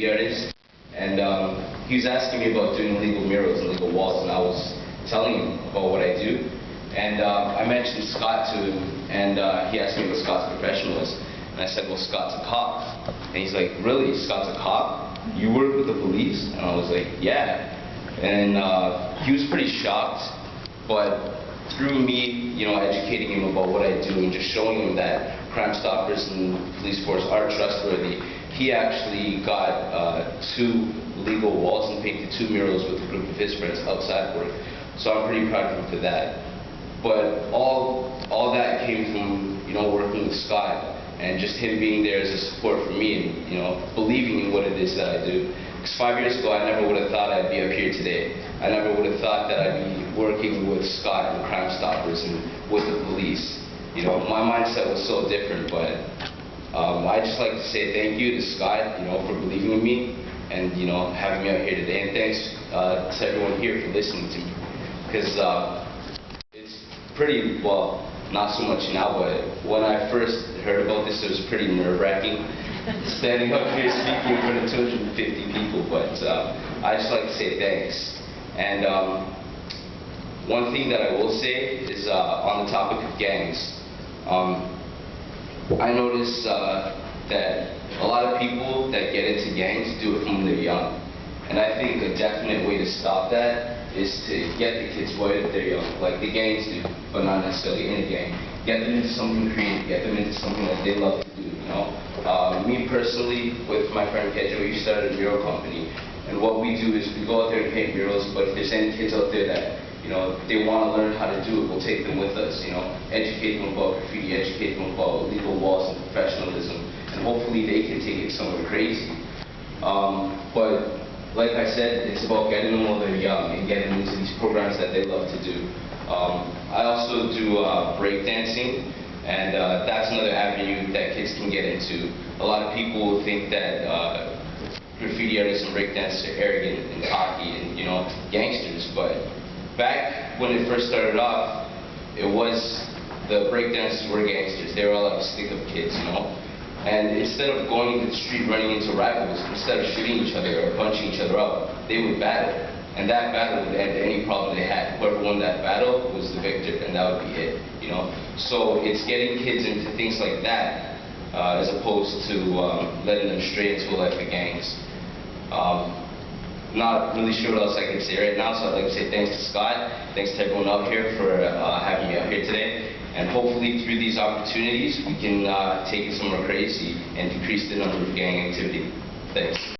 graffiti artist, and he was asking me about doing illegal murals and illegal walls, and I was telling him about what I do. And I mentioned Scott to him, and he asked me what Scott's profession was. And I said, well, Scott's a cop. And he's like, really? Scott's a cop? You work with the police? And I was like, yeah. And he was pretty shocked, but through me, educating him about what I do and just showing him that Crime Stoppers and the police force are trustworthy, he actually got 2 legal walls and painted 2 murals with a group of his friends outside work. So I'm pretty proud of him for that. But all that came from working with Scott and just him being there as a support for me and believing in what it is that I do. Because 5 years ago I never would have thought I'd be up here today. I never would have thought that I'd be working with Scott and Crime Stoppers and with the police. My mindset was so different, but I'd just like to say thank you to Scott, for believing in me and having me out here today, and thanks to everyone here for listening to me. Because it's pretty, well, not so much now, but when I first heard about this, it was pretty nerve-wracking, standing up here speaking in front of 250 people, but I'd just like to say thanks. And one thing that I will say is on the topic of gangs, I notice that a lot of people that get into gangs do it from when they're young. And I think a definite way to stop that is to get the kids while they're young, like the gangs do, but not necessarily in a gang. Get them into something creative, get them into something that they love to do, Me personally, with my friend Pedro, we started a mural company, and what we do is we go out there and paint murals, but if there's any kids out there that, they want to learn how to do it, we'll take them with us, educate them about graffiti, educate them about legal walls and professionalism, and hopefully they can take it somewhere crazy. But like I said, it's about getting them while they're young and getting them into these programs that they love to do. I also do breakdancing, and that's another avenue that kids can get into. A lot of people think that graffiti artists and breakdancers are arrogant and cocky and gangsters, but back when it first started off, it was the breakdancers were gangsters. They were all like stick-up kids, And instead of going into the street running into rivals, instead of shooting each other or punching each other up, they would battle. And that battle would end any problem they had. Whoever won that battle was the victor, and that would be it. So it's getting kids into things like that, as opposed to letting them stray into a life of gangs. Not really sure what else I can say right now, so I'd like to say thanks to Scott, thanks to everyone out here for having me out here today. And hopefully through these opportunities, we can take it somewhere crazy and decrease the number of gang activity. Thanks.